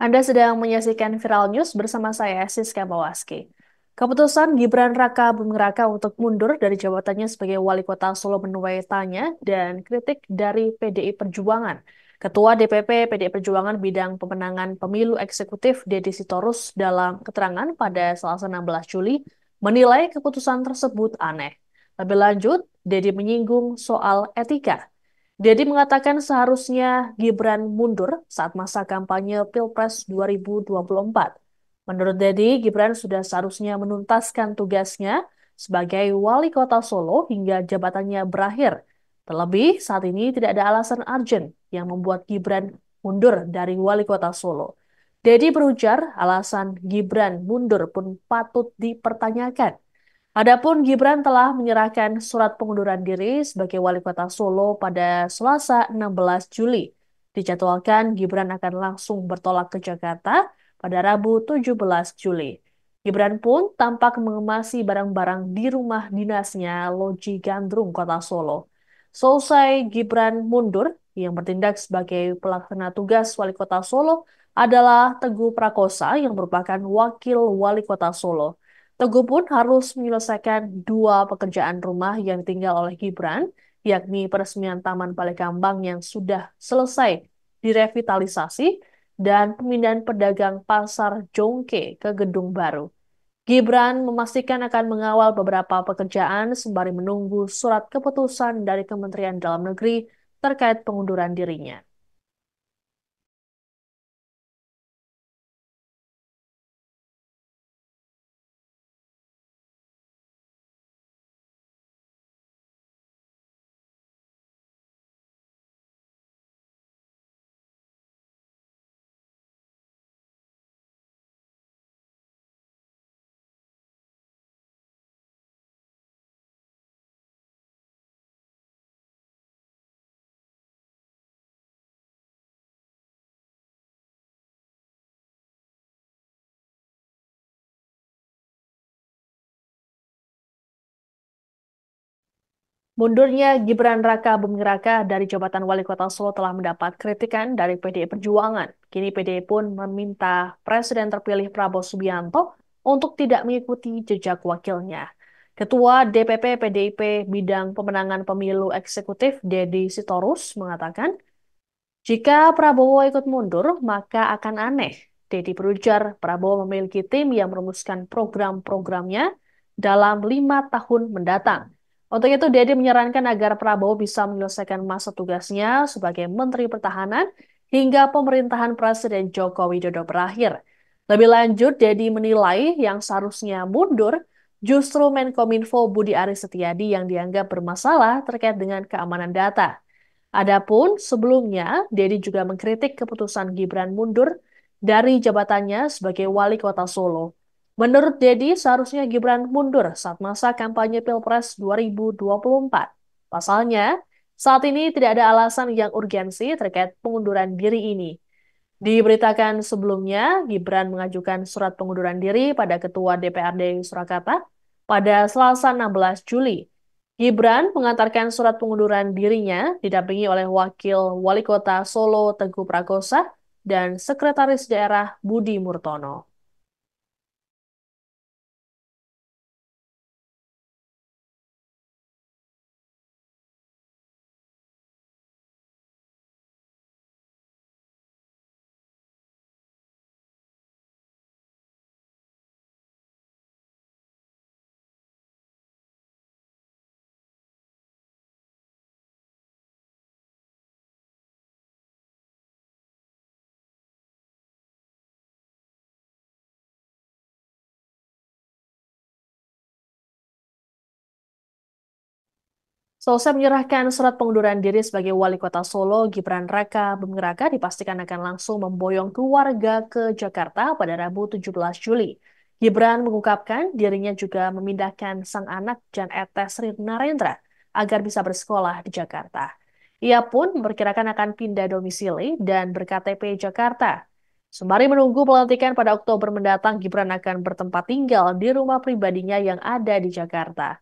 Anda sedang menyaksikan Viral News bersama saya, Siska Bawaski. Keputusan Gibran Raka Buming Raka untuk mundur dari jabatannya sebagai Wali Kota Solo menuai tanya dan kritik dari PDI Perjuangan. Ketua DPP PDI Perjuangan Bidang Pemenangan Pemilu Eksekutif Deddy Sitorus dalam keterangan pada Selasa 16 Juli menilai keputusan tersebut aneh. Lebih lanjut, Deddy menyinggung soal etika. Dedi mengatakan seharusnya Gibran mundur saat masa kampanye Pilpres 2024. Menurut Dedi, Gibran sudah seharusnya menuntaskan tugasnya sebagai wali kota Solo hingga jabatannya berakhir. Terlebih, saat ini tidak ada alasan urgent yang membuat Gibran mundur dari wali kota Solo. Dedi berujar alasan Gibran mundur pun patut dipertanyakan. Adapun Gibran telah menyerahkan surat pengunduran diri sebagai wali kota Solo pada Selasa 16 Juli. Dijadwalkan Gibran akan langsung bertolak ke Jakarta pada Rabu 17 Juli. Gibran pun tampak mengemasi barang-barang di rumah dinasnya Loji Gandrung, Kota Solo. Selesai Gibran mundur, yang bertindak sebagai pelaksana tugas wali kota Solo adalah Teguh Prakosa yang merupakan wakil wali kota Solo. Teguh pun harus menyelesaikan dua pekerjaan rumah yang ditinggal oleh Gibran, yakni peresmian Taman Balai Kambang yang sudah selesai direvitalisasi dan pemindahan pedagang Pasar Jongke ke gedung baru. Gibran memastikan akan mengawal beberapa pekerjaan sembari menunggu surat keputusan dari Kementerian Dalam Negeri terkait pengunduran dirinya. Mundurnya Gibran Raka Buming Raka dari jabatan wali kota Solo telah mendapat kritikan dari PDI Perjuangan. Kini PDI pun meminta Presiden terpilih Prabowo Subianto untuk tidak mengikuti jejak wakilnya. Ketua DPP PDIP Bidang Pemenangan Pemilu Eksekutif Deddy Sitorus mengatakan, jika Prabowo ikut mundur, maka akan aneh. Deddy berujar Prabowo memiliki tim yang merumuskan program-programnya dalam 5 tahun mendatang. Untuk itu, Deddy menyarankan agar Prabowo bisa menyelesaikan masa tugasnya sebagai Menteri Pertahanan hingga pemerintahan Presiden Joko Widodo berakhir. Lebih lanjut, Deddy menilai yang seharusnya mundur justru Menkominfo Budi Aris Setiadi yang dianggap bermasalah terkait dengan keamanan data. Adapun sebelumnya, Dedi juga mengkritik keputusan Gibran mundur dari jabatannya sebagai wali kota Solo. Menurut Dedi, seharusnya Gibran mundur saat masa kampanye Pilpres 2024. Pasalnya, saat ini tidak ada alasan yang urgensi terkait pengunduran diri ini. Diberitakan sebelumnya, Gibran mengajukan surat pengunduran diri pada Ketua DPRD Surakarta pada Selasa 16 Juli. Gibran mengantarkan surat pengunduran dirinya didampingi oleh Wakil Wali Kota Solo Teguh Prakosa dan Sekretaris Daerah Budi Murtono. Selesai menyerahkan surat pengunduran diri sebagai wali kota Solo, Gibran Raka Buming Raka dipastikan akan langsung memboyong keluarga ke Jakarta pada Rabu 17 Juli. Gibran mengungkapkan dirinya juga memindahkan sang anak Jan Etes Sri Narendra agar bisa bersekolah di Jakarta. Ia pun memperkirakan akan pindah domisili dan ber-KTP Jakarta. Sembari menunggu pelantikan pada Oktober mendatang, Gibran akan bertempat tinggal di rumah pribadinya yang ada di Jakarta.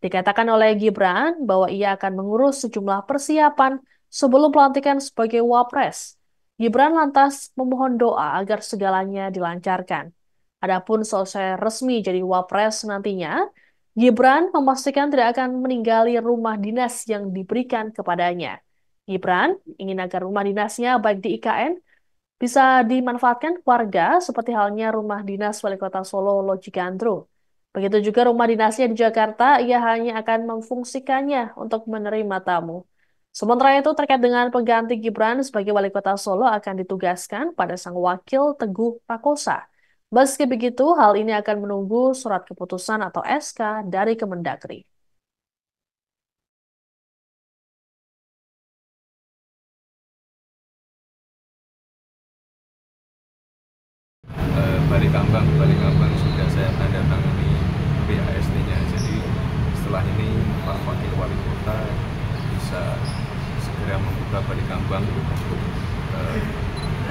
Dikatakan oleh Gibran bahwa ia akan mengurus sejumlah persiapan sebelum pelantikan sebagai Wapres. Gibran lantas memohon doa agar segalanya dilancarkan. Adapun selesai resmi jadi wapres nantinya, Gibran memastikan tidak akan meninggali rumah dinas yang diberikan kepadanya. Gibran ingin agar rumah dinasnya baik di IKN bisa dimanfaatkan warga seperti halnya rumah dinas Wali Kota Solo Loji Gandrung. Begitu juga rumah dinasnya di Jakarta, ia hanya akan memfungsikannya untuk menerima tamu. Sementara itu terkait dengan pengganti Gibran sebagai Wali Kota Solo akan ditugaskan pada sang wakil Teguh Prakosa. Meski begitu, hal ini akan menunggu surat keputusan atau SK dari Kemendagri. Balik Kambang sudah saya tanda tangani BAST-nya. Jadi setelah ini Pak Wakil Wali Kota bisa segera membuka Balik Kambang untuk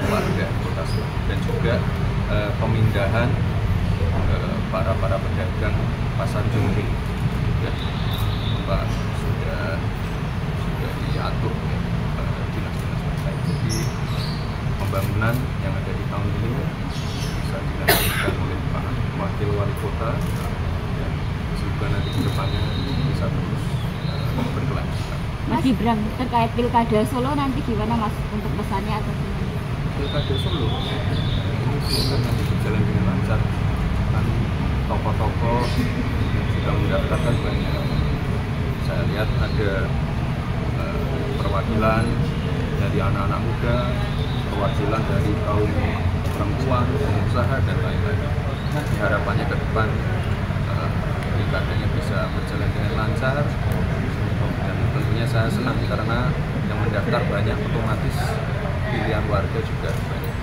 warga Kota Solo dan juga pemindahan para pedagang pasar Jumri juga Pak sudah diatur oleh dinas-dinas terkait. Jadi pembangunan yang ada di tahun ini bisa dilanjutkan oleh Pak Wakil Wali Kota dan juga nanti ke depannya bisa terus berkelanjutan. Mas Gibran, terkait Pilkada Solo nanti gimana Mas untuk pesannya atau gimana? Pilkada Solo ini semoga nanti berjalan dengan lancar, kan tokoh-tokoh yang sudah mendaftarkan banyak. Saya lihat ada perwakilan dari anak-anak muda, perwakilan dari kaum perempuan, pengusaha dan lain-lain. Harapannya ke depan pilkadanya bisa berjalan dengan lancar dan tentunya saya senang karena yang mendaftar banyak, otomatis pilihan warga juga banyak.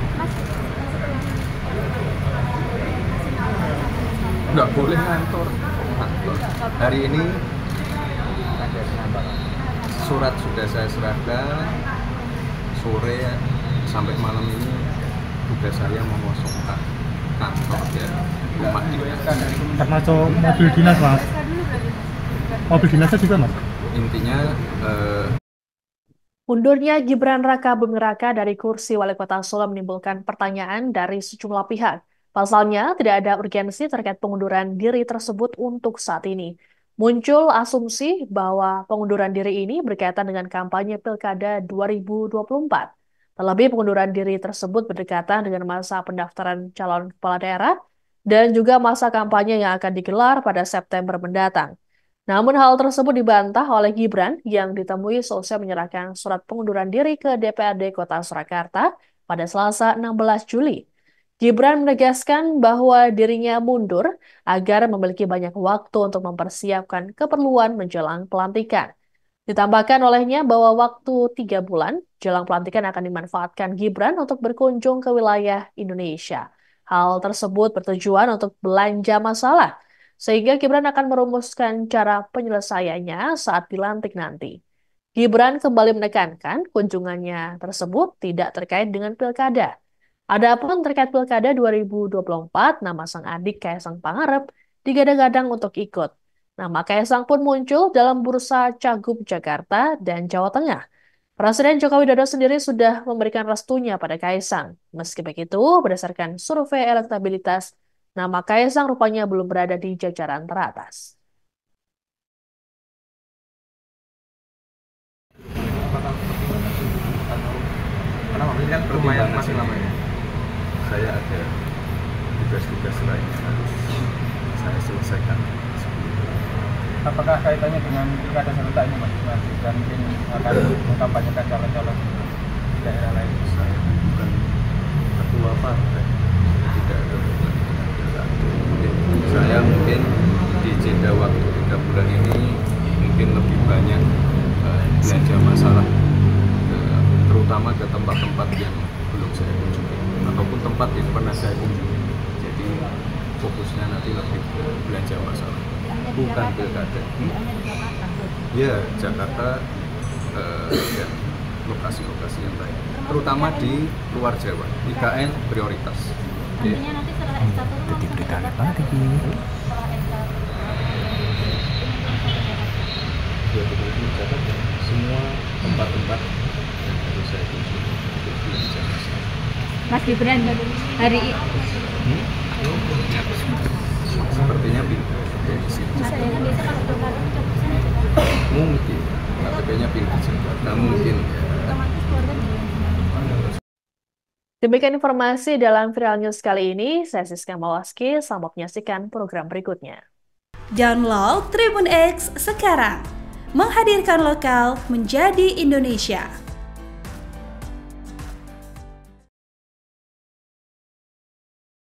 Nggak boleh ngantor. Hari ini surat sudah saya serahkan, sore sampai malam ini tugas saya mengosongkan kantor dan rumah dinas. Termasuk mobil dinas Mas? Mobil dinasnya juga Mas? Intinya Mundurnya Gibran Raka Buming Raka dari kursi Wali Kota Solo menimbulkan pertanyaan dari sejumlah pihak. Pasalnya, tidak ada urgensi terkait pengunduran diri tersebut untuk saat ini. Muncul asumsi bahwa pengunduran diri ini berkaitan dengan kampanye Pilkada 2024. Terlebih pengunduran diri tersebut berdekatan dengan masa pendaftaran calon kepala daerah dan juga masa kampanye yang akan digelar pada September mendatang. Namun hal tersebut dibantah oleh Gibran yang ditemui selesai menyerahkan surat pengunduran diri ke DPRD Kota Surakarta pada Selasa 16 Juli. Gibran menegaskan bahwa dirinya mundur agar memiliki banyak waktu untuk mempersiapkan keperluan menjelang pelantikan. Ditambahkan olehnya bahwa waktu 3 bulan jelang pelantikan akan dimanfaatkan Gibran untuk berkunjung ke wilayah Indonesia. Hal tersebut bertujuan untuk belanja masalah, sehingga Gibran akan merumuskan cara penyelesaiannya saat dilantik nanti. Gibran kembali menekankan kunjungannya tersebut tidak terkait dengan pilkada. Adapun terkait pilkada 2024, nama sang adik Kaisang Pangarep digadang-gadang untuk ikut. Nama Kaisang pun muncul dalam bursa Cagup Jakarta dan Jawa Tengah. Presiden Joko Widodo sendiri sudah memberikan restunya pada Kaisang. Meski begitu, berdasarkan survei elektabilitas, nama Kaisang rupanya belum berada di jajaran teratas. karena ini kan lumayan masih lama ya. Saya ada tugas-tugas lain yang harus saya selesaikan. Apakah kaitannya dengan pilkada serentak ini Mas? Dan mungkin akan mengkampanyekan calon-calon di daerah lain? Saya bukan ketua partai, tidak ada hubungannya dengan pilkada. Saya mungkin di jeda waktu 3 bulan ini mungkin lebih banyak belanja masalah, terutama ke tempat-tempat yang belum saya kunjungi ataupun tempat yang pernah saya kunjungi. Jadi fokusnya nanti lebih ke belanja masalah, bukan pilkada. Ya, Jakarta dan lokasi-lokasi yang lain, terutama di luar Jawa. IKN prioritas. Nantinya nanti setelah S1 Jadi berita apa lagi? Ya, betul-betul mencatat semua tempat-tempat yang harus saya kunjungi. aja. Mas Gibran hari Sepertinya pindah ke situ. Mungkin KTP-nya pindah juga. Nah, mungkin Demikian informasi dalam Viral News kali ini. Saya Siska Mawaski, selamat menyaksikan program berikutnya. Download Tribun X sekarang, menghadirkan lokal menjadi Indonesia.